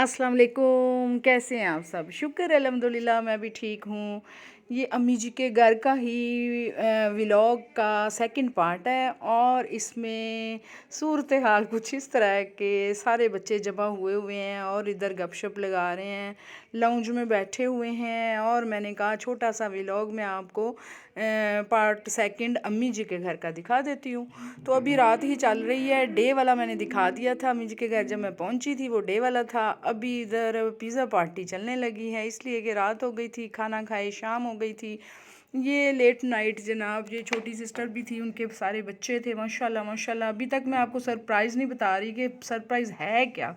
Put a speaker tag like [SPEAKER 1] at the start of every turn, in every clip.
[SPEAKER 1] अस्सलाम वालेकुम, कैसे हैं आप सब? शुक्र है अल्हम्दुलिल्लाह मैं भी ठीक हूँ। ये अम्मी जी के घर का ही व्लॉग का सेकंड पार्ट है और इसमें सूरत हाल कुछ इस तरह है कि सारे बच्चे जमा हुए हुए हैं और इधर गपशप लगा रहे हैं, लाउंज में बैठे हुए हैं। और मैंने कहा छोटा सा व्लॉग मैं आपको पार्ट सेकंड अम्मी जी के घर का दिखा देती हूँ। तो अभी रात ही चल रही है, डे वाला मैंने दिखा दिया था अम्मी जी के घर, जब मैं पहुँची थी वो डे वाला था। अभी इधर पिज़्ज़ा पार्टी चलने लगी है इसलिए कि रात हो गई थी, खाना खाए शाम हो गई थी। ये लेट नाइट जनाब, ये छोटी सिस्टर भी थी, उनके सारे बच्चे थे, माशाल्लाह माशाल्लाह। अभी तक मैं आपको सरप्राइज़ नहीं बता रही कि सरप्राइज़ है क्या,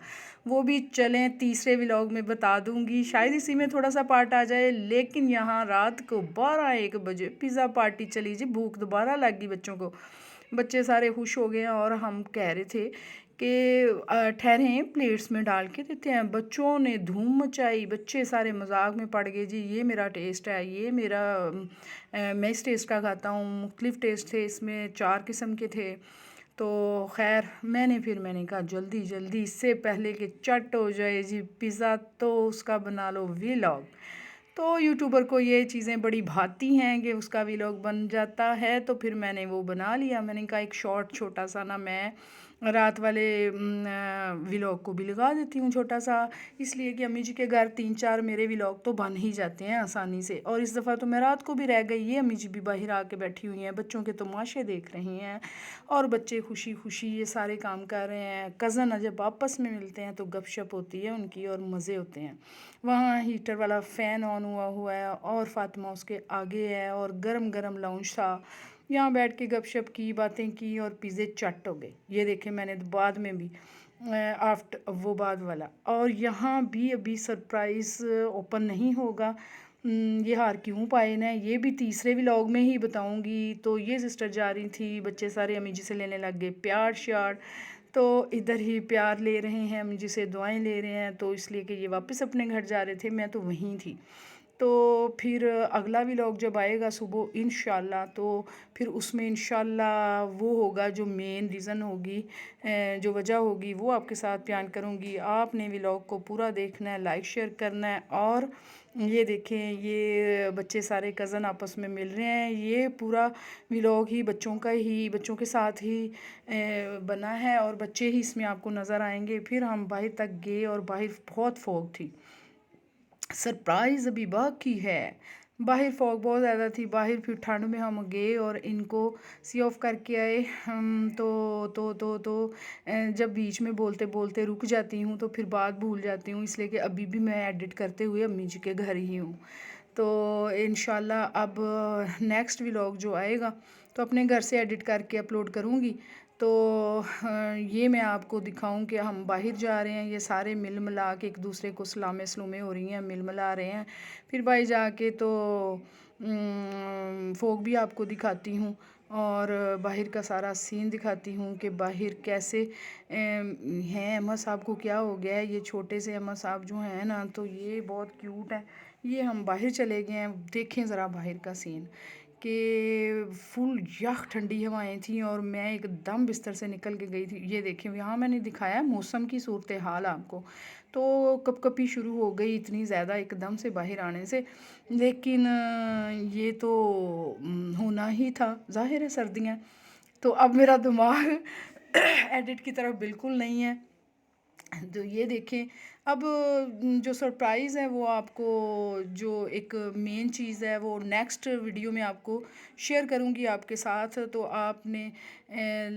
[SPEAKER 1] वो भी चलें तीसरे व्लॉग में बता दूंगी, शायद इसी में थोड़ा सा पार्ट आ जाए। लेकिन यहाँ रात को 12-1 बजे पिज़्ज़ा पार्टी चली जी, भूख दोबारा लग गई बच्चों को, बच्चे सारे खुश हो गए हैं और हम कह रहे थे कि ठहरें प्लेट्स में डाल के देते हैं। बच्चों ने धूम मचाई, बच्चे सारे मजाक में पड़ गए जी, ये मेरा टेस्ट है, ये मेरा मैं इस टेस्ट का खाता हूँ। मुख्तलिफ टेस्ट थे इसमें, 4 किस्म के थे। तो खैर मैंने कहा जल्दी जल्दी इससे पहले कि चट हो जाए जी पिज़्ज़ा, तो उसका बना लो व्लॉग। तो यूट्यूबर को ये चीज़ें बड़ी भाती हैं कि उसका व्लॉग बन जाता है, तो फिर मैंने वो बना लिया। मैंने कहा एक शॉर्ट छोटा सा ना मैं रात वाले व्लॉग को भी लगा देती हूँ छोटा सा, इसलिए कि अम्मी जी के घर 3-4 मेरे व्लॉग तो बन ही जाते हैं आसानी से। और इस दफ़ा तो मैं रात को भी रह गई, ये अम्मी जी भी बाहर आके बैठी हुई हैं, बच्चों के तमाशे देख रही हैं और बच्चे खुशी खुशी ये सारे काम कर रहे हैं। कज़न जब आपस में मिलते हैं तो गपशप होती है उनकी और मज़े होते हैं। वहाँ हीटर वाला फ़ैन ऑन हुआ है और फातिमा उसके आगे है और गरम गरम लाउंज था, यहाँ बैठ के गपशप की, बातें की और पिज़्ज़े चट हो गए। ये देखे मैंने बाद में भी आफ्टर वो बाद वाला। और यहाँ भी अभी सरप्राइज़ ओपन नहीं होगा, ये हार क्यों पाए ना, ये भी तीसरे व्लॉग में ही बताऊंगी। तो ये सिस्टर जा रही थी, बच्चे सारे अम्मी जी से लेने लग गए प्यार श्यार, तो इधर ही प्यार ले रहे हैं, अम्मी जी से दुआएं ले रहे हैं, तो इसलिए कि ये वापस अपने घर जा रहे थे, मैं तो वहीं थी। तो फिर अगला व्लॉग जब आएगा सुबह इंशाल्लाह, तो फिर उसमें इंशाल्लाह वो होगा जो मेन रीज़न होगी, जो वजह होगी वो आपके साथ बयान करूँगी। आपने व्लॉग को पूरा देखना है, लाइक शेयर करना है। और ये देखें, ये बच्चे सारे कज़न आपस में मिल रहे हैं, ये पूरा व्लॉग ही बच्चों का ही, बच्चों के साथ ही बना है और बच्चे ही इसमें आपको नज़र आएंगे। फिर हम बाहर तक गए और बाहर बहुत फॉग थी, सरप्राइज़ अभी बाकी है। बाहर फॉग बहुत ज़्यादा थी बाहर, फिर ठंड में हम गए और इनको सी ऑफ करके आए हम। जब बीच में बोलते बोलते रुक जाती हूँ तो फिर बात भूल जाती हूँ, इसलिए कि अभी भी मैं एडिट करते हुए अम्मी जी के घर ही हूँ। तो इंशाल्लाह अब नेक्स्ट व्लॉग जो आएगा तो अपने घर से एडिट करके अपलोड करूँगी। तो ये मैं आपको दिखाऊं कि हम बाहर जा रहे हैं, ये सारे मिल मिला के एक दूसरे को सलामे सलूमे हो रही हैं, मिल मिला रहे हैं। फिर बाहर जाके तो फोक भी आपको दिखाती हूँ और बाहर का सारा सीन दिखाती हूँ कि बाहर कैसे हैं। अम्मा साहब को क्या हो गया है, ये छोटे से अम्मा साहब जो हैं ना, तो ये बहुत क्यूट हैं। ये हम बाहर चले गए हैं, देखें ज़रा बाहर का सीन कि फुल यख ठंडी हवाएं थी और मैं एकदम बिस्तर से निकल के गई थी। ये देखें यहाँ मैंने दिखाया मौसम की सूरत हाल आपको, तो कपकपी शुरू हो गई इतनी ज़्यादा एकदम से बाहर आने से। लेकिन ये तो होना ही था, ज़ाहिर है सर्दियाँ। तो अब मेरा दिमाग एडिट की तरफ बिल्कुल नहीं है। तो ये देखें, अब जो सरप्राइज़ है वो आपको, जो एक मेन चीज़ है वो नेक्स्ट वीडियो में आपको शेयर करूंगी आपके साथ। तो आपने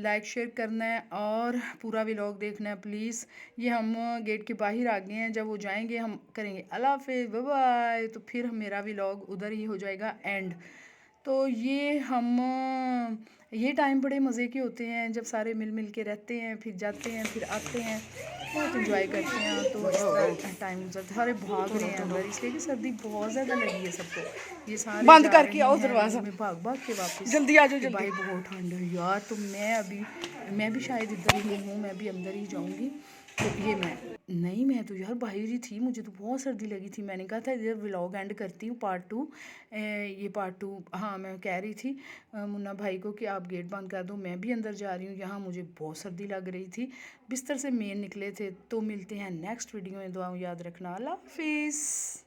[SPEAKER 1] लाइक शेयर करना है और पूरा व्लॉग देखना है प्लीज़। ये हम गेट के बाहर आ गए हैं, जब वो जाएंगे हम करेंगे अल्लाह हाफ़िज़ बाय बाय, तो फिर मेरा व्लॉग उधर ही हो जाएगा एंड। तो ये टाइम बड़े मज़े के होते हैं जब सारे मिल मिल के रहते हैं, फिर जाते हैं फिर आते हैं, बहुत इंजॉय करते हैं। तो इस तरह टाइम गुजरता है, सारे भाग रहे हैं अंदर, इसलिए कि सर्दी बहुत ज़्यादा लगी है सबको। ये सारे
[SPEAKER 2] बंद
[SPEAKER 1] जा
[SPEAKER 2] करके
[SPEAKER 1] रहे
[SPEAKER 2] आओ
[SPEAKER 1] हैं
[SPEAKER 2] दरवाजा,
[SPEAKER 1] में भाग भाग के वापस
[SPEAKER 2] जल्दी आ जाओ
[SPEAKER 1] कि
[SPEAKER 2] जल्दी।
[SPEAKER 1] भाई बहुत ठंड है यार। तो मैं भी शायद इधर ही हूँ, मैं भी अंदर ही जाऊँगी। तो ये मैं तो यार बाहर ही थी, मुझे तो बहुत सर्दी लगी थी। मैंने कहा था इधर व्लॉग एंड करती हूँ पार्ट 2। ये पार्ट 2, हाँ मैं कह रही थी मुन्ना भाई को कि आप गेट बंद कर दो, मैं भी अंदर जा रही हूँ। यहाँ मुझे बहुत सर्दी लग रही थी, बिस्तर से मेन निकले थे। तो मिलते हैं नेक्स्ट वीडियो में, दुआ याद रखना। अल्लाह हाफिज़।